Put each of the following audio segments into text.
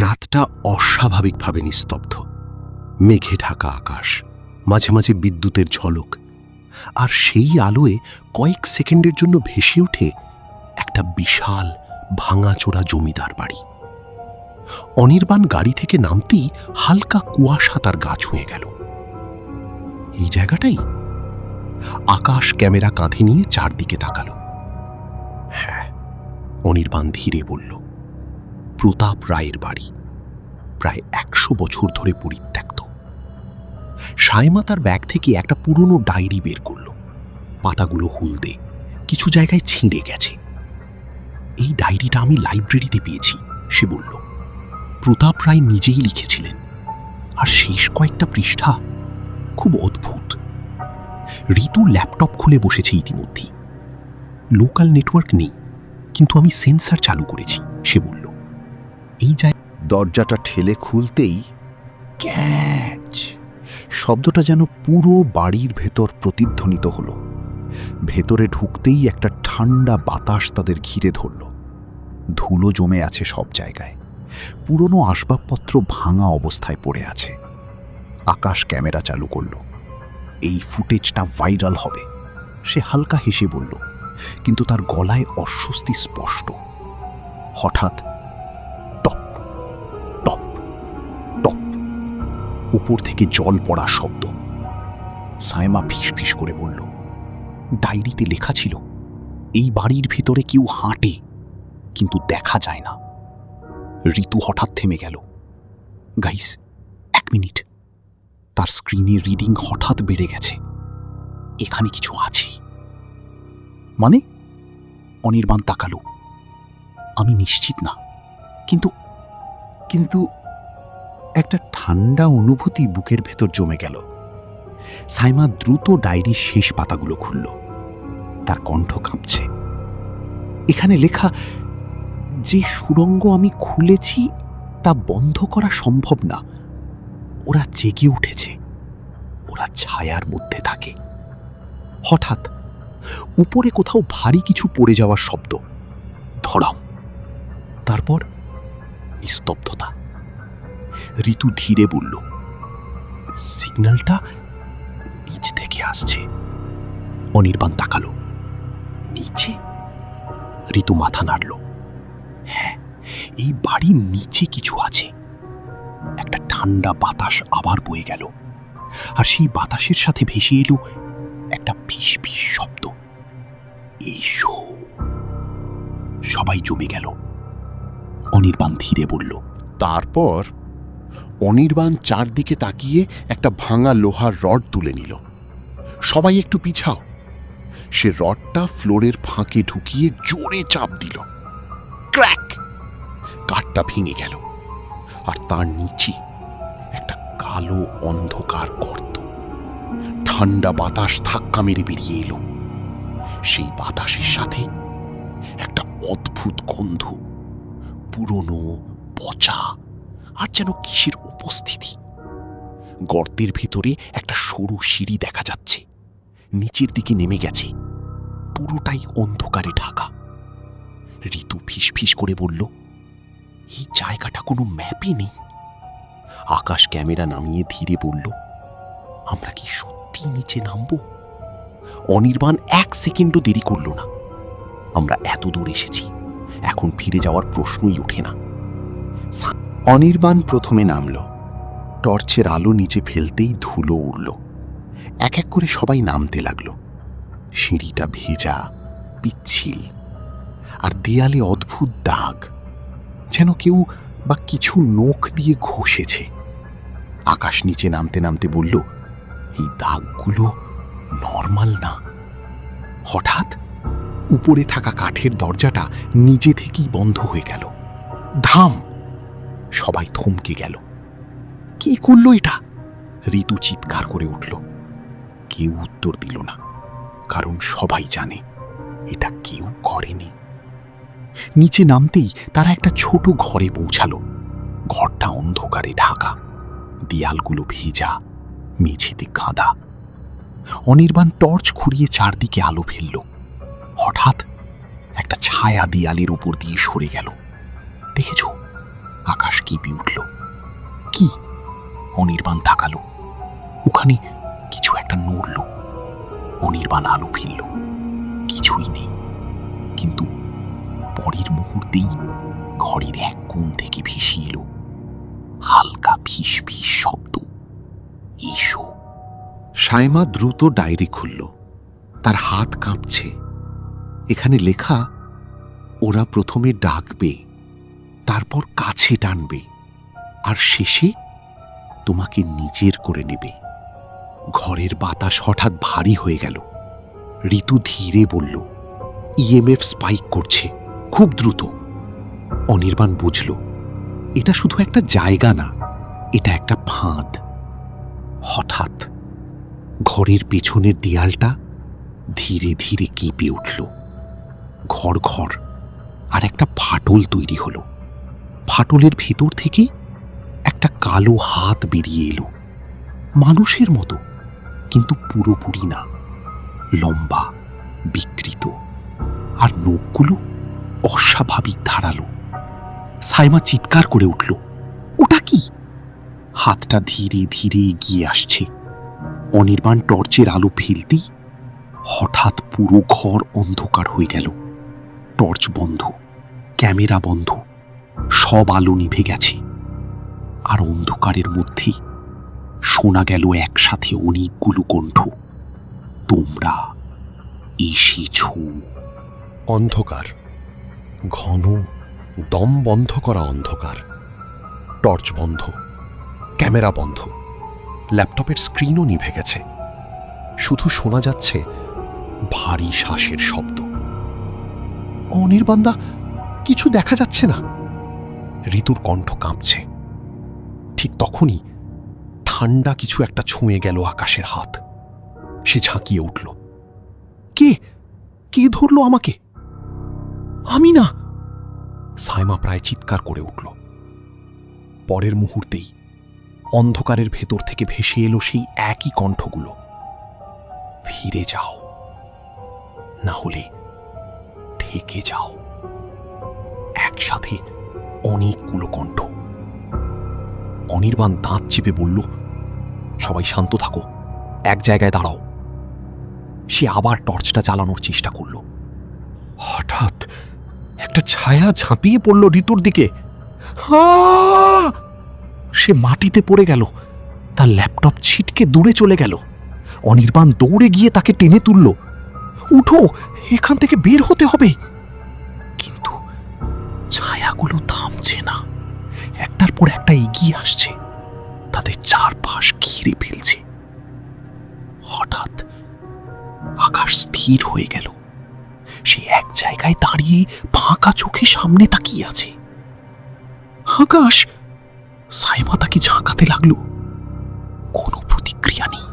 রাতটা অস্বাভাবিকভাবে নিস্তব্ধ। মেঘে ঢাকা আকাশ, মাঝে মাঝে বিদ্যুতের ঝলক, আর সেই আলোয় কয়েক সেকেন্ডের জন্য ভেসে ওঠে একটা বিশাল ভাঙাচোরা জমিদার বাড়ি। অনির্বাণ গাড়ি থেকে নামতেই হালকা কুয়াশা তার গা ছুঁয়ে গেল। এই জায়গাটাই? আকাশ ক্যামেরা কাঁধে নিয়ে চারদিকে তাকালো। হ্যাঁ, অনির্বাণ ধীরে বলল, প্রতাপ রায়ের বাড়ি, প্রায় 100 বছর ধরে পরিত্যক্ত। সায়মা তার ব্যাগ থেকে একটা পুরনো ডায়েরি বের করল। পাতাগুলো হলদে, কিছু জায়গায় ছিঁড়ে গেছে। এই ডায়েরিটা আমি লাইব্রেরিতে পেয়েছি, সে বলল। প্রতাপ রায় নিজেই লিখেছিলেন, আর শেষ কয়েকটা পৃষ্ঠা খুব অদ্ভুত। ঋতু ল্যাপটপ খুলে বসেছে ইতিমধ্যেই। লোকাল নেটওয়ার্ক নেই, কিন্তু আমি সেন্সার চালু করেছি, সে বলল। এই দরজাটা ঠেলে খুলতেই ক্যাচ শব্দটা যেন পুরো বাড়ির ভেতর প্রতিধ্বনিত হলো। ভেতরে ঢুকতেই একটা ঠান্ডা বাতাস তাদের ঘিরে ধরল। ধুলো জমে আছে সব জায়গায়, পুরনো আসবাবপত্র ভাঙা অবস্থায় পড়ে আছে। আকাশ ক্যামেরা চালু করল। এই ফুটেজটা ভাইরাল হবে, সে হালকা হেসে বলল, কিন্তু তার গলায় অস্বস্তি স্পষ্ট। হঠাৎ টপ টপ টপ, উপর থেকে জল পড়ার শব্দ। সায়মা ফিস ফিস করে বলল, ডায়েরিতে লেখা ছিল এই বাড়ির ভিতরে কেউ হাঁটে, কিন্তু দেখা যায় না। ঋতু হঠাৎ থেমে গেল। Guys, 1 minute. তার স্ক্রিনে রিডিং হঠাৎ বেড়ে গেছে। এখানে কিছু আছে। মানে? অনির্বাণ তাকালো। আমি নিশ্চিত না, কিন্তু কিন্তু একটা ঠান্ডা অনুভূতি বুকের ভেতর জমে গেল। সাইমা দ্রুত ডায়েরির শেষ পাতাগুলো খুলল। তার কণ্ঠ কাঁপছে। এখানে লেখা, যে সুড়ঙ্গ আমি খুলেছি তা বন্ধ করা সম্ভব না। ওরা জেগে উঠেছে, ওরা ছায়ার মধ্যে থাকে। হঠাৎ উপরে কোথাও ভারী কিছু পড়ে যাওয়ার শব্দ। ধড়াম। তারপর নিস্তব্ধতা। ঋতু ধীরে বলল, সিগন্যালটা নিচ থেকে আসছে। অনির্বাণ তাকালো। নিচে? ঋতু মাথা নাড়ল। হ্যাঁ, এই বাড়ির নিচে কিছু আছে। একটা ঠান্ডা বাতাস আবার বয়ে গেল, আর সেই বাতাসের সাথে ভেসে এলো একটা ফিস ফিস শব্দ। এসো। সবাই জমে গেল। অনির্বাণ ধীরে বলল, তারপর অনির্বাণ চারদিকে তাকিয়ে একটা ভাঙা লোহার রড তুলে নিল। সবাই একটু পিছাও। সে রডটা ফ্লোরের ফাঁকে ঢুকিয়ে জোরে চাপ দিল। ক্র্যাক! কাঠটা ভেঙে গেল, আর তার নিচে একটা কালো অন্ধকার গর্ত। ঠান্ডা বাতাস ধাক্কা মেরে বেরিয়ে এলো। সেই বাতাসের সাথে একটা অদ্ভুত গন্ধ, পুরনো, পচা, আর যেন কিসের উপস্থিতি। গর্তের ভিতরে একটা সরু সিঁড়ি দেখা যাচ্ছে, নিচের দিকে নেমে গেছে, পুরোটাই অন্ধকারে ঢাকা। ঋতু ফিস ফিস করে বলল, এই জায়গাটা কোনো ম্যাপে নেই। আকাশ ক্যামেরা নামিয়ে ধীরে বলল, আমরা কি সত্যি নিচে নামব? অনির্বাণ 1 সেকেন্ডও দেরি করল না। আমরা এত দূর এসেছি, এখন ফিরে যাওয়ার প্রশ্নই ওঠে না। অনির্বাণ প্রথমে নামল। টর্চের আলো নিচে ফেলতেই ধুলো উড়ল। এক এক করে সবাই নামতে লাগলো। সিঁড়িটা ভেজা, পিচ্ছিল, আর দেয়ালে অদ্ভুত দাগ, যেন কেউ বা কিছু নখ দিয়ে ঘষেছে। আকাশ নিচে নামতে নামতে বলল, এই দাগগুলো নরমাল না। হঠাৎ উপরে থাকা কাঠের দরজাটা নিজে থেকেই বন্ধ হয়ে গেল। ধাম! সবাই থমকে গেল। কি করলো এটা? ঋতু চিৎকার করে উঠল। কেউ উত্তর দিল না, কারণ সবাই জানে এটা কেউ করেনি। নিচে নামতেই তারা একটা ছোট ঘরে পৌঁছালো। ঘরটা অন্ধকারে ঢাকা, দেয়ালগুলো ভেজা, মেঝেতে কাঁদা। অনির্বাণ টর্চ ঘুরিয়ে চারদিকে আলো ফেলল। হঠাৎ একটা ছায়া দেয়ালের উপর দিয়ে সরে গেল। দেখেছ? আকাশ কেঁপে উঠল। কি? অনির্বাণ তাকালো। ওখানে কিছু একটা নড়ল। অনির্বাণ আলো ফেলল, কিছুই নেই। কিন্তু পরের মুহূর্তেই ঘরের এক কোণ থেকে ভেসে এলো হালকা ফিস ফিস শব্দ। এসো। সাইমা দ্রুত ডায়েরি খুলল। তার হাত কাঁপছে। এখানে লেখা, ওরা প্রথমে ডাকবে, তারপর কাছে টানবে, আর শেষে তোমাকে নিজের করে নেবে। ঘরের বাতাস হঠাৎ ভারী হয়ে গেল। ঋতু ধীরে বলল, ইএমএফ স্পাইক করছে, খুব দ্রুত। অনির্বাণ বুঝল, এটা শুধু একটা জায়গা না, এটা একটা ফাঁদ। হঠাৎ ঘরের পেছনের দেয়ালটা ধীরে ধীরে কেঁপে উঠল। ঘর ঘর আর একটা ফাটল তৈরি হলো। ফাটলের ভেতর থেকে একটা কালো হাত বেরিয়ে এলো, মানুষের মতো, কিন্তু পুরোপুরি না। লম্বা, বিকৃত, আর নখগুলো অস্বাভাবিক ধারালো। সাইমা চিৎকার করে উঠল, ওটা কি? হাতটা ধীরে ধীরে এগিয়ে আসছে। অনির্বাণ টর্চের আলো ফেলতেই হঠাৎ পুরো ঘর অন্ধকার হয়ে গেল। টর্চ বন্ধ, ক্যামেরা বন্ধ, সব আলো নিভে গেছে। আর অন্ধকারের মধ্যে শোনা গেল একসাথে অনেকগুলো কণ্ঠ, তোমরা এসেছ। অন্ধকার, ঘন, দম বন্ধ করা অন্ধকার। টর্চ বন্ধ, ক্যামেরা বন্ধ, ল্যাপটপের স্ক্রিনও নিভে গেছে। শুধু শোনা যাচ্ছে ভারী শ্বাসের শব্দ। অনির্বাণদা, কিছু দেখা যাচ্ছে না। ঋতুর কণ্ঠ কাঁপছে। ঠিক তখনই ঠান্ডা কিছু একটা ছুঁয়ে গেল আকাশের হাত। সে ঝাঁকিয়ে উঠল। কে কে ধরল আমাকে? আমি না। সাইমা প্রায় চিৎকার করে উঠল। পরের মুহূর্তেই অন্ধকারের ভেতর থেকে ভেসে এলো সেই একই কণ্ঠগুলো, ফিরে যাও, না হলে থেকে যাও। একসাথে অনেকগুলো কণ্ঠ। অনির্বাণ দাঁত চেপে বলল, সবাই শান্ত থাকো, এক জায়গায় দাঁড়াও। সে আবার টর্চটা চালানোর চেষ্টা করল। হঠাৎ একটা ছায়া ঝাঁপিয়ে পড়ল ঋতুর দিকে। সে মাটিতে পড়ে গেল। তার ল্যাপটপ ছিটকে দূরে চলে গেল। অনির্বাণ দৌড়ে গিয়ে তাকে টেনে তুলল। উঠো, এখান থেকে বের হতে হবে। কিন্তু ছায়াগুলো থামছে না, একটার পর একটা এগিয়ে আসছে, তাদের চারপাশ ঘিরে ফেলছে। হঠাৎ আকাশ স্থির হয়ে গেল। সে এক জায়গায় দাঁড়িয়ে ফাঁকা চোখে সামনে তাকিয়ে আছে। আকাশ! সাইমা তাকে ঝাঁকাতে লাগলো। কোনো প্রতিক্রিয়া নেই।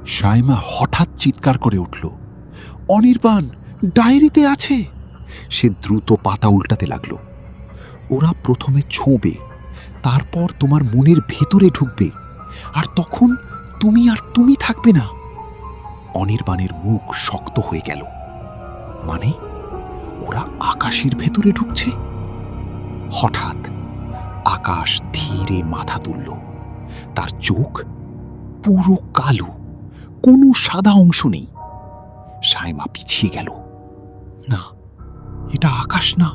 সাইমা হঠাৎ চিৎকার করে উঠল, অনির্বাণ ডায়েরিতে আছে। সে দ্রুত পাতা উল্টাতে লাগলো। ওরা প্রথমে ছোঁবে, তারপর তোমার মনের ভেতরে ঢুকবে, আর তখন তুমি আর তুমি থাকবে না। অনির্বাণের মুখ শক্ত হয়ে গেল। মানে ওরা আকাশের ভেতরে ঢুকছে? হঠাৎ আকাশ ধীরে মাথা তুলল। তার চোখ পুরো কালো, কোনো সাদা অংশ নেই। সাইমা পিছিয়ে গেল। না, এটা আকাশ না।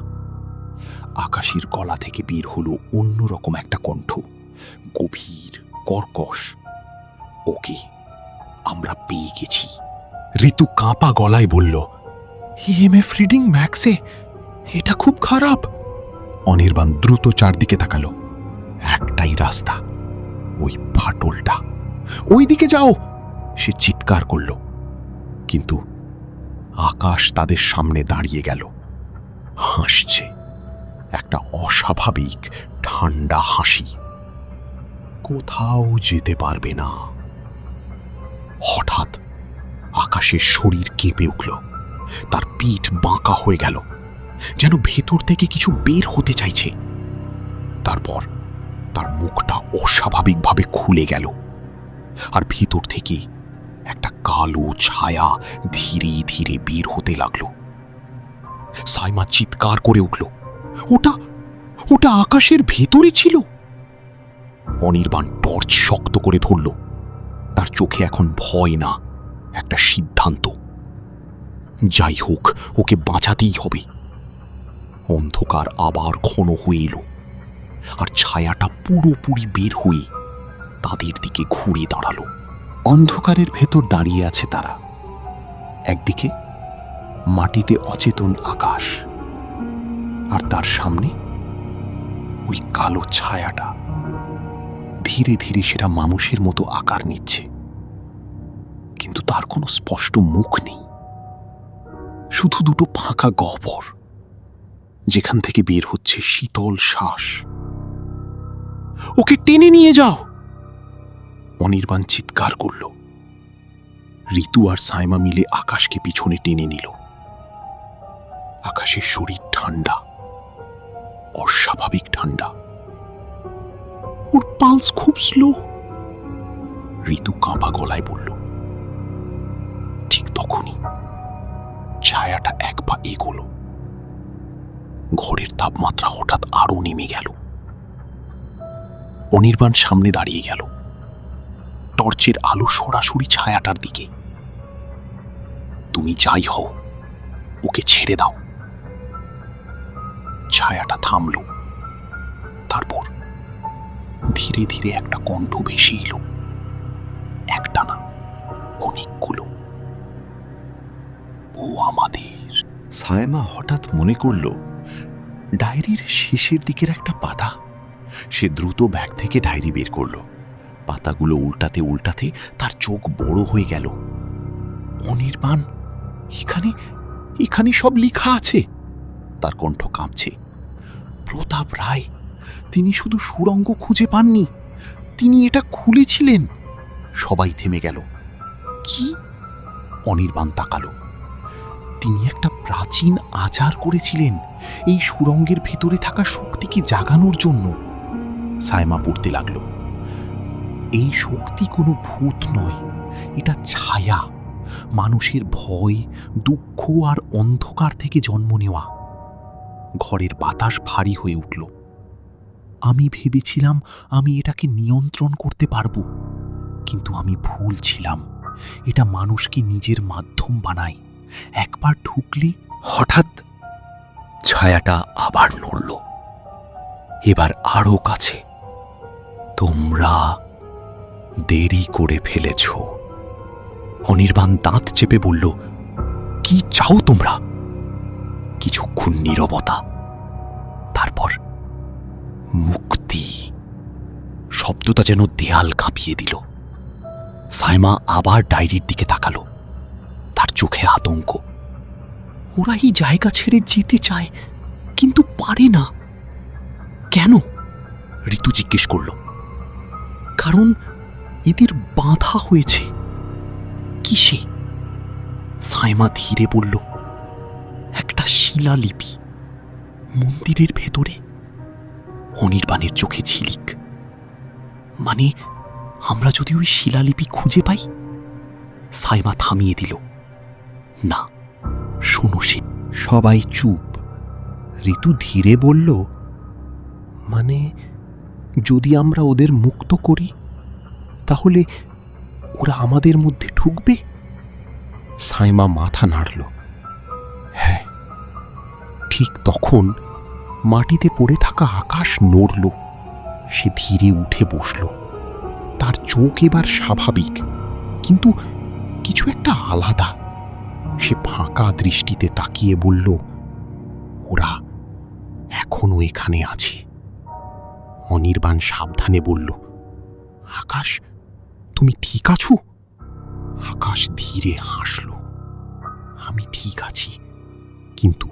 আকাশের গলা থেকে বের হলো অন্যরকম একটা কণ্ঠ, গভীর, কর্কশ। ওকে, আমরা পেয়ে গেছি। ঋতু কাঁপা গলায় বলল, ইএমএফ রিডিং ম্যাক্সে, এটা খুব খারাপ। অনির্বাণ দ্রুত চারদিকে তাকালো। একটাই রাস্তা, ওই ফাটলটা। ওই দিকে যাও, সে চিৎকার করল। কিন্তু আকাশ তাদের সামনে দাঁড়িয়ে গেল, হাসছে, একটা অস্বাভাবিক ঠান্ডা হাসি। কোথাও যেতে পারবে না। হঠাৎ আকাশের শরীর কেঁপে উঠল। তার পিঠ বাঁকা হয়ে গেল, যেন ভেতর থেকে কিছু বের হতে চাইছে। তারপর তার মুখটা অস্বাভাবিকভাবে খুলে গেল, আর ভেতর থেকে একটা কালো ছায়া ধীরে ধীরে বের হতে লাগলো। সাইমা চিৎকার করে উঠল, ওটা ওটা আকাশের ভেতরে ছিল। অনির্বাণ টর্চ শক্ত করে ধরল। তার চোখে এখন ভয় না, একটা সিদ্ধান্ত। যাই হোক, ওকে বাঁচাতেই হবে। অন্ধকার আবার ঘন হয়ে এলো, আর ছায়াটা পুরোপুরি বের হয়ে তাদের দিকে ঘুরে দাঁড়ালো। অন্ধকারের ভেতর দাঁড়িয়ে আছে তারা। একদিকে মাটিতে অচেতন আকাশ, আর তার সামনে ওই কালো ছায়াটা। ধীরে ধীরে সেটা মানুষের মতো আকার নিচ্ছে, কিন্তু তার কোনো স্পষ্ট মুখ নেই, শুধু দুটো ফাঁকা গহ্বর যেখান থেকে বের হচ্ছে শীতল শ্বাস। ওকে টেনে নিয়ে যাও, অনির্বাণ চিৎকার করল। ঋতু আর সাইমা মিলে আকাশকে পিছনে টেনে নিল। আকাশের শরীর ঠান্ডা, অস্বাভাবিক ঠান্ডা। ওর পালস খুব স্লো, ঋতু কাঁপা গলায় বলল। ঠিক তখনই ছায়াটা এক পা এগোলো। ঘরের তাপমাত্রা হঠাৎ আরো নেমে গেল। অনির্বাণ সামনে দাঁড়িয়ে গেল, টর্চের আলো সরাসরি ছায়াটার দিকে। তুমি যাই হও, ওকে ছেড়ে দাও। ছায়াটা থামল। তারপর ধীরে ধীরে একটা কণ্ঠ ভেসে এলো, একটা না, অনেকগুলো। ও আমাদের। সায়মা হঠাৎ মনে করল ডায়েরির শেষের দিকের একটা পাতা। সে দ্রুত ব্যাগ থেকে ডায়েরি বের করল। পাতাগুলো উল্টাতে উল্টাতে তার চোখ বড় হয়ে গেল। অনির্বাণ, এখানে এখানে সব লেখা আছে। তার কণ্ঠ কাঁপছে। প্রতাপ রায়, তিনি শুধু সুড়ঙ্গ খুঁজে পাননি, তিনি এটা খুলেছিলেন। সবাই থেমে গেল। কি? অনির্বাণ তাকালো। তিনি একটা প্রাচীন আচার করেছিলেন এই সুড়ঙ্গের ভেতরে থাকা শক্তিকে জাগানোর জন্য। সায়মা পড়তে লাগলো। এই শক্তি কোনো ভূত নয়, এটা ছায়া, মানুষের ভয়, দুঃখ আর অন্ধকার থেকে জন্ম নেওয়া। ঘরের বাতাস ভারী হয়ে উঠল। আমি ভেবেছিলাম আমি এটাকে নিয়ন্ত্রণ করতে পারবো, কিন্তু আমি ভুল ছিলাম। এটা মানুষকে নিজের মাধ্যম বানায়। একবার ঢুকলে। হঠাৎ ছায়াটা আবার নড়ল, এবার আরো কাছে। তোমরা দেরি করে ফেলেছ। অনির্বাণ দাঁত চেপে বলল, কি চাও তোমরা? কিছুক্ষণ নীরবতা, তারপর মুক্তি। শব্দটা যেন দেয়াল কাঁপিয়ে দিল। সাইমা আবার ডায়েরির দিকে তাকালো, তার চোখে আতঙ্ক। ওরা এই জায়গা ছেড়ে যেতে চায়, কিন্তু পারে না। কেন? ঋতু জিজ্ঞেস করল। কারণ এদের বাঁধা হয়েছে। কিসে? সাইমা ধীরে বলল, একটা শিলালিপি মন্দিরের ভেতরে। অনির্বাণের চোখে ঝিলিক। মানে আমরা যদি ওই শিলালিপি খুঁজে পাই? সাইমা থামিয়ে দিল। না, শোনো। সে সবাই চুপ। ঋতু ধীরে বলল, মানে যদি আমরা ওদের মুক্ত করি, তাহলে ওরা আমাদের মধ্যে ঢুকবে? সাইমা মাথা নাড়ল। হ্যাঁ। ঠিক তখন মাটিতে পড়ে থাকা আকাশ নড়ল। সে ধীরে উঠে বসল। তার চোখ এবার স্বাভাবিক, কিন্তু কিছু একটা আলাদা। সে ফাঁকা দৃষ্টিতে তাকিয়ে বলল, ওরা এখনো এখানে আছে। অনির্বাণ সাবধানে বলল, আকাশ, তুমি ঠিক আছো? আকাশ ধীরে হাসল। আমি ঠিক আছি, কিন্তু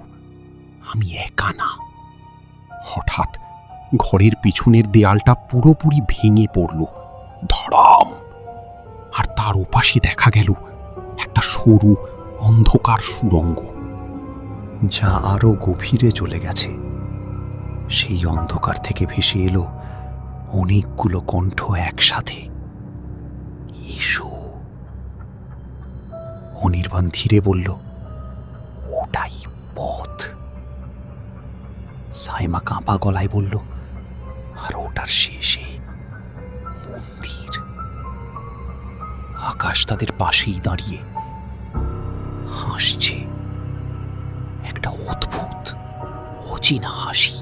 আমি একা না। হঠাৎ ঘরের পিছনের দেয়ালটা পুরোপুরি ভেঙে পড়ল, ধড়াম। আর তার ওপাশে দেখা গেল একটা সরু অন্ধকার সুড়ঙ্গ, যা আরো গভীরে চলে গেছে। সেই অন্ধকার থেকে ভেসে এলো অনেকগুলো কণ্ঠ একসাথে। এসো। অনির্বাণ ধীরে বলল, ওটাই পথ। সাইমা কাঁপা গলায় বলল, আর ওটার শেষে মন্দির। আকাশ তাদের পাশেই দাঁড়িয়ে হাসছে, একটা অদ্ভুত অচেনা হাসি।